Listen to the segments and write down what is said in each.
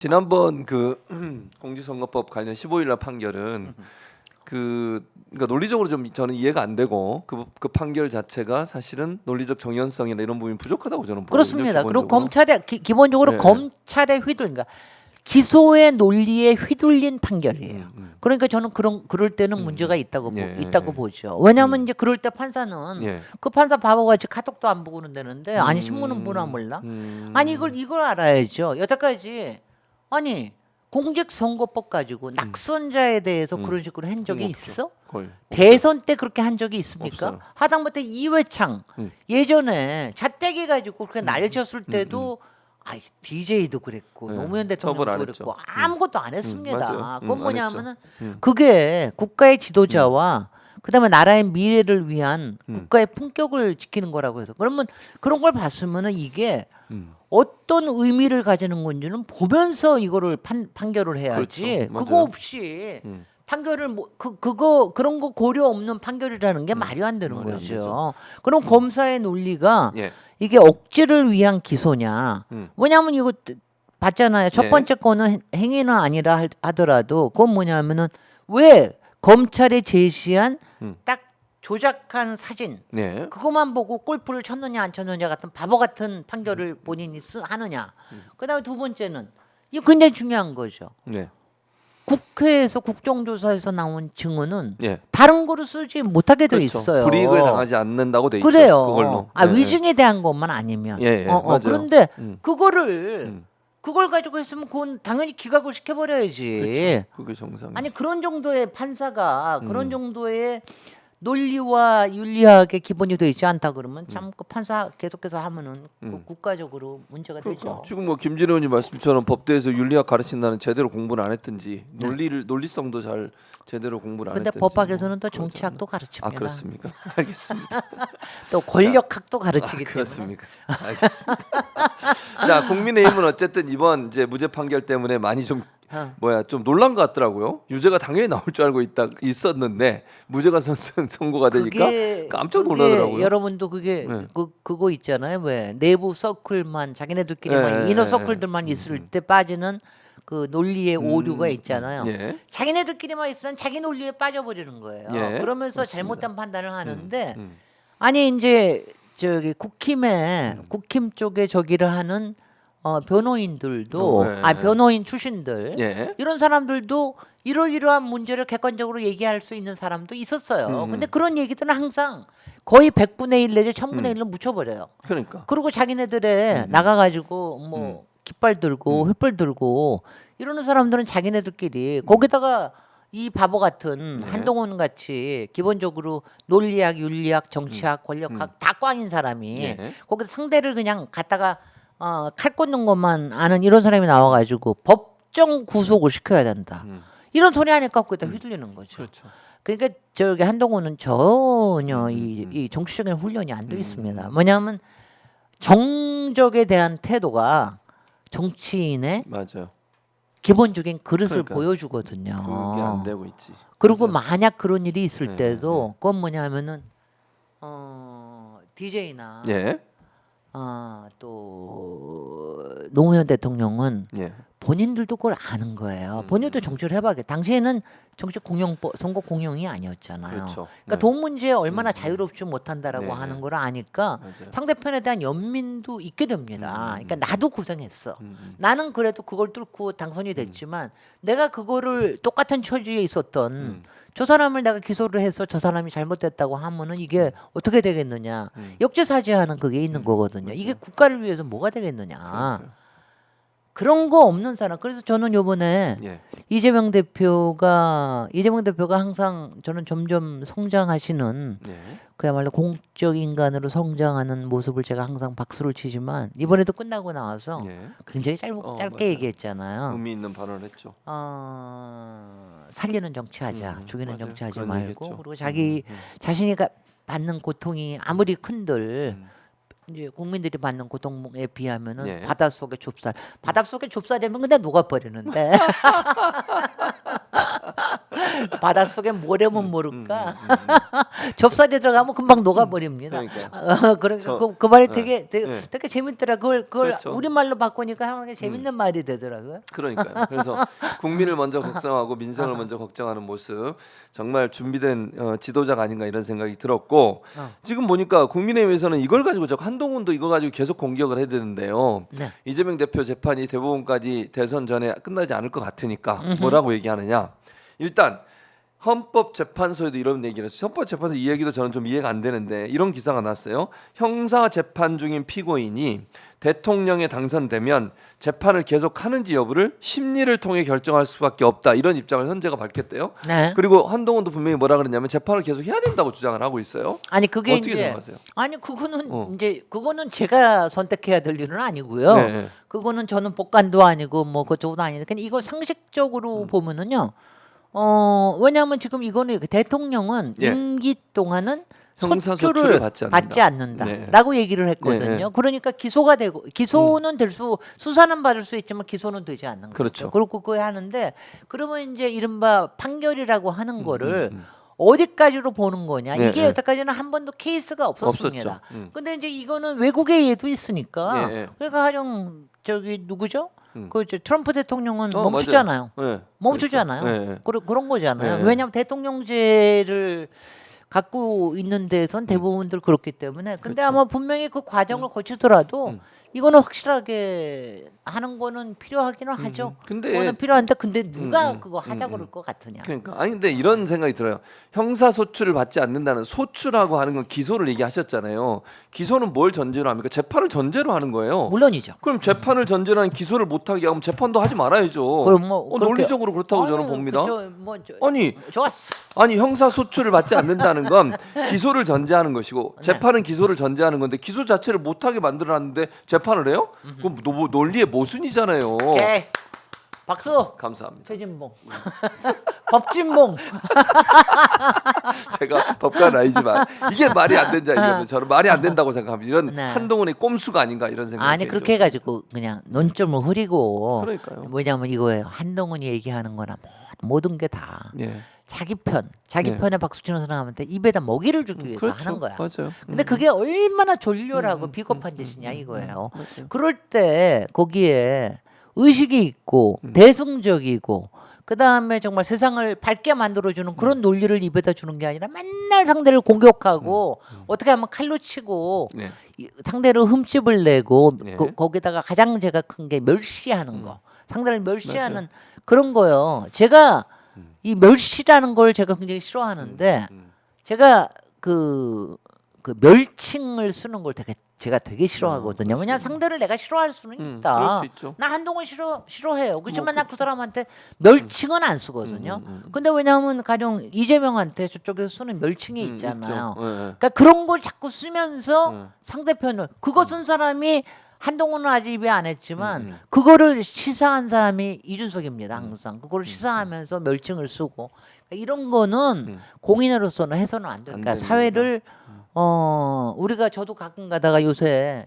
지난번 그 공직선거법 관련 15일날 판결은 그러니까 논리적으로 좀 저는 이해가 안 되고 그 판결 자체가 사실은 논리적 정연성이나 이런 부분이 부족하다고 저는 보거든요. 그렇습니다. 그리고 기본적으로. 기본적으로 네. 검찰의 그러니까 기소의 논리에 휘둘린 판결이에요. 그러니까 저는 그럴 때는 문제가 있다고 예. 보죠. 왜냐하면 이제 그럴 때 판사는 예. 그 판사 바보같이 카톡도 안 보고 그런다는데 아니 신문은 보나 몰라? 아니 이걸 알아야죠. 여태까지 아니 공직선거법 가지고 낙선자에 대해서 그런 식으로 한 적이 없죠. 있어? 거의 대선 때 그렇게 한 적이 있습니까? 없어요. 하다못해 이회창 예전에 잣대기 가지고 그렇게 날쳤을 때도 아이 DJ도 그랬고 네. 노무현 처벌 안 대통령도 했죠. 그랬고 아무것도 안 했습니다. 맞아요. 그건 안 뭐냐면은 했죠. 그게 국가의 지도자와 그다음에 나라의 미래를 위한 국가의 품격을 지키는 거라고 해서 그러면 그런 걸 봤으면은 이게 어떤 의미를 가지는 건지는 보면서 이거를 판결을 해야지. 그렇죠. 그거 맞아요. 없이 판결을 그거 그런 거 고려 없는 판결이라는 게 말이 안 되는 말이 안 거죠. 되죠. 그럼 검사의 논리가 예. 이게 억지를 위한 기소냐? 왜냐하면 이거 봤잖아요. 첫 예. 번째 거는 행위는 아니라 하더라도 그건 뭐냐면은 왜 검찰이 제시한 딱 조작한 사진 네. 그것만 보고 골프를 쳤느냐 안 쳤느냐 같은 바보 같은 판결을 본인이 하느냐. 그다음에 두 번째는 이거 굉장히 중요한 거죠. 네. 국회에서 국정조사에서 나온 증언은 예. 다른 거로 쓰지 못하게 돼 그렇죠. 있어요. 불이익을 당하지 않는다고 돼 있죠. 그래요. 그걸로. 아 예, 위증에 대한 것만 아니면. 예, 맞아요. 그런데 음. 그걸 가지고 했으면 그건 당연히 기각을 시켜버려야지. 그게 정상. 아니 그런 정도의 판사가 그런 정도의 논리와 윤리학에 기본이 되어 있지 않다 그러면 참 그 판사 계속해서 하면은 그 국가적으로 문제가 되죠. 그러니까 지금 뭐 김진애 의원님 말씀처럼 법대에서 윤리학 가르친다는 제대로 공부를 안 했든지 논리성도 잘 제대로 공부를 안 근데 했든지. 법학에서는 또 그러잖아요. 정치학도 가르칩니다. 아 그렇습니까? 알겠습니다. 또 권력학도 가르치기 때문에. 그렇습니까? 알겠습니다. 자, 국민의힘은 어쨌든 이번 이제 무죄 판결 때문에 많이 좀 좀 놀란 것 같더라고요. 유죄가 당연히 나올 줄 알고 있었는데 무죄가 선고가 되니까 깜짝 놀라더라고요. 여러분도 그게 네. 그거 있잖아요. 왜 내부 서클만 자기네들끼리만 네, 이너 네, 서클들만 있을 때 빠지는 그 논리의 오류가 있잖아요. 예. 자기네들끼리만 있으면 자기 논리에 빠져버리는 거예요. 예, 그러면서 맞습니다. 잘못된 판단을 하는데 음. 아니 이제 저기 국힘 쪽에 저기를 하는 변호인들도 예. 변호인 출신들 예. 이런 사람들도 이러이러한 문제를 객관적으로 얘기할 수 있는 사람도 있었어요. 근데 그런 얘기들은 항상 거의 100분의 1 내지 1000분의 1로 묻혀버려요. 그러니까. 그리고 자기네들에 나가가지고 뭐 깃발 들고 횃불 들고 이러는 사람들은 자기네들끼리 거기다가 이 바보 같은 한동훈 같이 기본적으로 논리학, 윤리학, 정치학, 권력학 다 꽝인 사람이 예. 거기다 상대를 그냥 갖다가 칼 꽂는 것만 아는 이런 사람이 나와가지고 법정 구속을 시켜야 된다. 이런 소리 하니까 거기다 휘둘리는 거죠. 그렇죠. 그러니까 저기 한동훈은 전혀 이 정치적인 훈련이 안 돼 있습니다. 뭐냐면 정적에 대한 태도가 정치인의 맞아요. 기본적인 그릇을 그러니까요. 보여주거든요. 그게 안 되고 있지. 그리고 맞아요. 만약 그런 일이 있을 네, 때도 그건 뭐냐면은 DJ나 예. 또 노무현 대통령은 예. 본인들도 그걸 아는 거예요. 본인도 정치를 해봐게. 당시에는 정치 선거 공영이 아니었잖아요. 그렇죠. 그러니까 네. 돈 문제에 얼마나 자유롭지 못한다라고 네, 하는 네. 걸 아니까 맞아요. 상대편에 대한 연민도 있게 됩니다. 그러니까 나도 고생했어. 음. 나는 그래도 그걸 뚫고 당선이 됐지만 내가 그거를 똑같은 처지에 있었던 저 사람을 내가 기소를 해서 저 사람이 잘못됐다고 하면은 이게 어떻게 되겠느냐. 역지사지하는 그게 있는 거거든요. 이게 국가를 위해서 뭐가 되겠느냐. 그러니까요. 그런 거 없는 사람. 그래서 저는 요번에 예. 이재명 대표가 항상 저는 점점 성장하시는 예. 그야말로 공적 인간으로 성장하는 모습을 제가 항상 박수를 치지만 이번에도 끝나고 나와서 예. 굉장히 짧게 맞아요. 얘기했잖아요. 의미 있는 발언을 했죠. 살리는 정치하자, 죽이는 맞아요. 정치하지 그런 말고 얘기했죠. 그리고 자기 자신이 받는 고통이 아무리 큰들 이제 국민들이 받는 고통에 비하면은 예. 바닷속의 좁쌀. 바닷속의 좁쌀이면 그냥 녹아버리는데 바닷속에 모래면 모를까. 좁쌀에 들어가면 금방 녹아버립니다. 그러니까 그 말이 되게 재밌더라. 그걸 그렇죠. 우리말로 바꾸니까 상당히 재밌는 말이 되더라고요. 그러니까요. 그래서 국민을 먼저 걱정하고 민생을 먼저 걱정하는 모습 정말 준비된 지도자가 아닌가 이런 생각이 들었고 지금 보니까 국민의힘에서는 이걸 가지고 한동훈도 이거 가지고 계속 공격을 해야 되는데요. 네. 이재명 대표 재판이 대법원까지 대선 전에 끝나지 않을 것 같으니까 뭐라고 얘기하느냐. 일단 헌법재판소에도 이런 얘기를 했어요. 헌법재판소 이 얘기도 저는 좀 이해가 안 되는데 이런 기사가 났어요. 형사 재판 중인 피고인이 대통령에 당선되면 재판을 계속하는지 여부를 심리를 통해 결정할 수밖에 없다. 이런 입장을 헌재가 밝혔대요. 네. 그리고 한동훈도 분명히 뭐라 그랬냐면 재판을 계속 해야 된다고 주장을 하고 있어요. 아니 그게 어떻게 이제 생각하세요? 아니 그거는 이제 그거는 제가 선택해야 될 일은 아니고요. 네. 그거는 저는 법관도 아니고 뭐 그쪽도 아니니까 근데 이거 상식적으로 보면은요. 왜냐하면 지금 이거는 대통령은 예. 임기 동안은 형사소출을 소출을 받지 받지 않는다라고 얘기를 했거든요. 네. 그러니까 기소가 되고 기소는 될 수사는 받을 수 있지만 기소는 되지 않는 그렇죠. 거죠. 그렇고 그거 하는데 그러면 이제 이른바 판결이라고 하는 거를 어디까지로 보는 거냐? 네, 이게 네. 여태까지는 한 번도 케이스가 없었습니다. 없었죠. 근데 이제 이거는 외국의 예도 있으니까 네, 네. 그러니까 가령 저기 누구죠? 그 트럼프 대통령은 맞아요. 멈추잖아요. 네. 멈추잖아요. 그렇죠. 네. 그런 거잖아요. 네. 왜냐하면 대통령제를 갖고 있는 데선 대부분들 그렇기 때문에. 근데 그렇죠. 아마 분명히 그 과정을 거치더라도 이거는 확실하게 하는 거는 필요하기는 하죠. 근데 그거는 필요한데 근데 누가 그거 하자 그럴 것 같으냐. 그러니까 아니 근데 이런 생각이 들어요. 형사 소출을 받지 않는다는 소출하고 하는 건 기소를 얘기하셨잖아요. 기소는 뭘 전제로 합니까? 재판을 전제로 하는 거예요. 물론이죠. 그럼 재판을 전제로 한 기소를 못 하게 하면 재판도 하지 말아야죠. 그럼 뭐 그렇게- 논리적으로 그렇다고 저는 아유, 봅니다. 아니 좋았어. 아니 형사 소출을 받지 않는다는 건 기소를 전제하는 것이고 재판은 기소를 전제하는 건데 기소 자체를 못하게 만들어놨는데 재판을 해요? 그럼 논리의 모순이잖아요. 오케이. 박수. 감사합니다. 최진봉. 법진봉. 제가 법관은 아니지만 이게 말이 안 된다 이거는 저는 말이 안 된다고 생각합니다. 이런 네. 한동훈의 꼼수가 아닌가 이런 생각이 아니 들죠. 그렇게 해가지고 그냥 논점을 흐리고 그러니까요. 뭐냐면 이거예요. 한동훈이 얘기하는 거나 모든 게 다 예. 자기 네. 편에 박수 치는 사람한테 입에다 먹이를 주기 위해서 그렇죠. 하는 거야. 맞아요. 근데 그게 얼마나 졸렬하고 비겁한 짓이냐 이거예요. 맞아요. 그럴 때 거기에 의식이 있고 대승적이고 그 다음에 정말 세상을 밝게 만들어주는 그런 논리를 입에다 주는 게 아니라 맨날 상대를 공격하고 어떻게 하면 칼로 치고 네. 상대를 흠집을 내고 네. 거기다가 가장 제가 큰 게 멸시하는 거 상대를 멸시하는 그런 거요. 제가 이 멸시라는 걸 제가 굉장히 싫어하는데 제가 그 멸칭을 쓰는 걸 제가 되게 싫어하거든요. 왜냐하면 상대를 내가 싫어할 수는 그럴 있다. 수 있죠. 나 한동훈 싫어해요. 그렇지만 나 그 사람한테 멸칭은 안 쓰거든요. 근데 왜냐하면 가령 이재명한테 저쪽에서 쓰는 멸칭이 있잖아요. 있죠. 예, 예. 그러니까 그런 걸 자꾸 쓰면서 상대편을 그거 쓴 사람이 한동훈은 아직 입에 안 했지만 그거를 시사한 사람이 이준석입니다. 항상 그거를 시사하면서 멸칭을 쓰고 그러니까 이런 거는 공인으로서는 해서는 안 돼요. 그러니까 안 됩니다. 사회를 우리가 저도 가끔 가다가 요새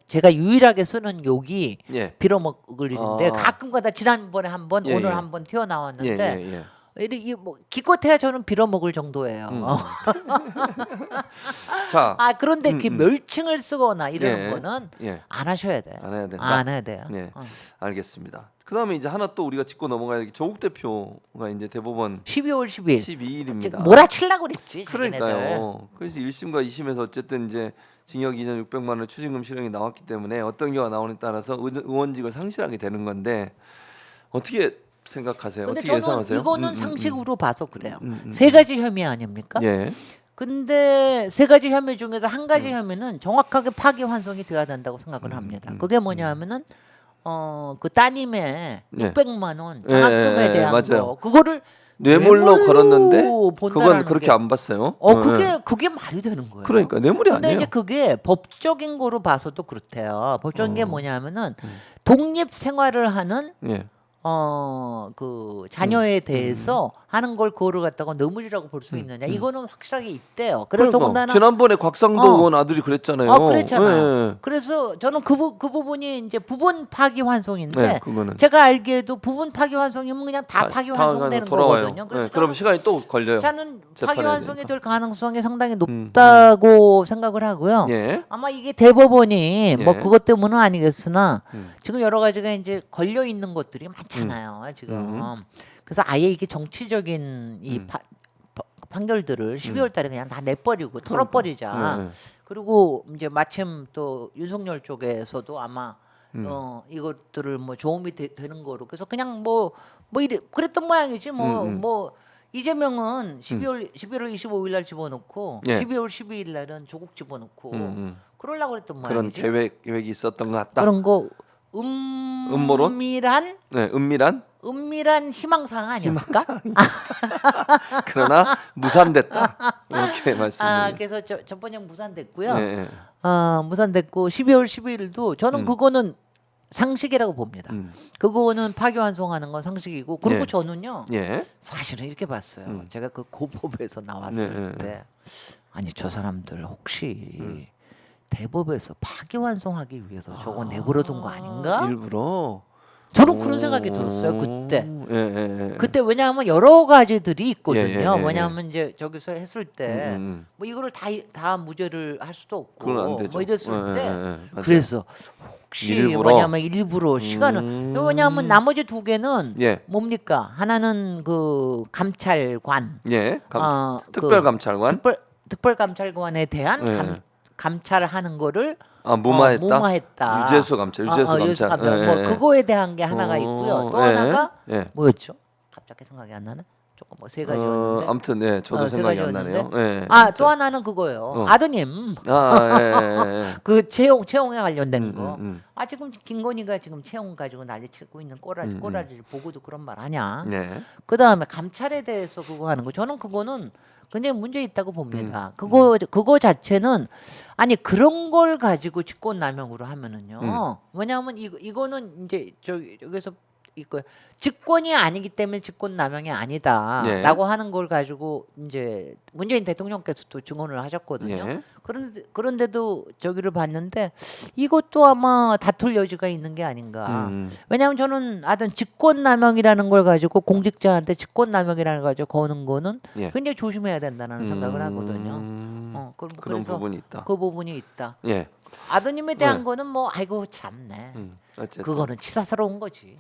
제가 유일하게 쓰는 욕이 예. 빌어먹을 일인데 가끔 가다 지난번에 한 번 예, 오늘 예. 한 번 튀어나왔는데 예. 이뭐 기껏해야 저는 빌어먹을 정도예요. 자, 그런데 그 멸칭을 쓰거나 이러는 예. 거는 예. 안 하셔야 돼요. 안 해야 된다. 안 해야 돼요. 네, 알겠습니다. 그다음에 이제 하나 또 우리가 짚고 넘어가야 될 게 조국 대표가 이제 대법원 12월 10일 12일입니다. 몰아치려고 그랬지. 자기네들. 그러니까요. 그래서 1심과 2심에서 어쨌든 이제 징역 2년 600만 원 추징금 실형이 나왔기 때문에 어떤 경우가 나오느냐에 따라서 의원직을 상실하게 되는 건데 어떻게 생각하세요? 근데 어떻게 저는 예상하세요? 이거는 상식으로 봐서 그래요. 세 가지 혐의 아닙니까? 예. 근데 세 가지 혐의 중에서 한 가지 혐의는 정확하게 파기환송이 돼야 된다고 생각을 합니다. 그게 뭐냐면은 그 따님의 네. 600만 원 장학금에 대한 맞아요. 거 그거를 뇌물로 걸었는데 본다라는 그건 그렇게 게- 안 봤어요. 예. 그게 말이 되는 거예요. 그러니까 뇌물이 근데 아니에요. 이제 그게 법적인 거로 봐서도 그렇대요. 법적인 게 뭐냐면은 독립 생활을 하는 예. 그 자녀에 대해서 하는 걸 그거를 갖다가 뇌물이라고 볼 수 있느냐? 이거는 확실하게 있대요. 그래서 그러니까 더군다나 지난번에 곽상도 의원 아들이 그랬잖아요. 그랬잖아요. 예. 그래서 저는 그 부분이 이제 부분 파기환송인데 네, 그거는 제가 알기에도 부분 파기환송이면 그냥 다 파기환송되는 돌아와요. 거거든요. 그래서 네, 그럼 시간이 또 걸려요. 저는 재판해야 파기환송이 되니까. 될 가능성이 상당히 높다고 생각을 하고요. 예. 아마 이게 대법원이 뭐 예. 그것 때문은 아니겠으나 음. 지금 여러 가지가 이제 걸려 있는 것들이 많잖아요. 지금 그래서 아예 이게 정치적인 이 판결들을 12월달에 그냥 다 내버리고 털어버리자. 네. 그리고 이제 마침 또 윤석열 쪽에서도 아마 이것들을 뭐 도움이 되는 거로 그래서 그냥 뭐 이래 그랬던 모양이지 뭐 이재명은 11월 25일 날 집어넣고 예. 12월 12일 날은 조국 집어넣고 그러려고 그랬던 그런 모양이지. 계획이 있었던 것 같다. 그런 거 음모론? 은밀한 네, 은밀한 희망사항 아니었을까? 그러나 무산됐다. 이렇게 말씀드립니다. 그래서 저번에 무산됐고요. 네. 무산됐고 12월 12일도 저는 그거는 상식이라고 봅니다. 그거는 파기환송하는 건 상식이고 그리고 예. 저는요. 예. 사실은 이렇게 봤어요. 제가 그 고법에서 나왔을 때 아니 저 사람들 혹시 대법에서 파기환송하기 위해서 저거 내버려둔 거 아닌가? 일부러. 저는 그런 생각이 들었어요 그때. 예. 그때 왜냐하면 여러 가지들이 있거든요. 예. 왜냐하면 이제 저기서 했을 때 뭐 이거를 다 무죄를 할 수도 없고 그건 안 되죠. 뭐 이랬을 때 맞아요. 그래서 혹시 일부러? 뭐냐면 일부러 시간을 왜냐하면 나머지 두 개는 예. 뭡니까? 하나는 그 감찰관 예. 그 특별감찰관. 특별감찰관에 대한 예. 감찰하는 거를 무마했다. 무마했다. 유재수 감찰. 유재수 감찰. 뭐 그거에 대한 게 하나가 있고요. 또 하나가 뭐였죠? 갑자기 생각이 안 나네. 조금 뭐 세 가지였는데. 아무튼 저도 세 생각이 안 나네요. 가지였는데. 또 하나는 그거예요. 아드님. 예. 그 채용에 관련된 거. 음. 지금 김건희가 지금 채용 가지고 난리치고 있는 꼬라지를 보고도 그런 말 하냐. 네. 그다음에 감찰에 대해서 그거 하는 거. 저는 그거는 굉장히 문제 있다고 봅니다. 그거 자체는 아니 그런 걸 가지고 직권남용으로 하면은요. 왜냐하면 이거는 이제 여기서 이거 직권이 아니기 때문에 직권남용이 아니다라고 하는 걸 가지고 이제 문재인 대통령께서도 증언을 하셨거든요. 예. 그런데도 저기를 봤는데 이것도 아마 다툴 여지가 있는 게 아닌가. 왜냐하면 저는 하여튼 직권남용이라는 걸 가지고 공직자한테 직권남용이라는 걸 가지고 거는 거는 굉장히 조심해야 된다는 생각을 하거든요. 그런 그래서 부분이 있다. 그 부분이 있다. 예. 아드님에 대한 거는 뭐 아이고 참네. 어쨌든. 그거는 치사스러운 거지.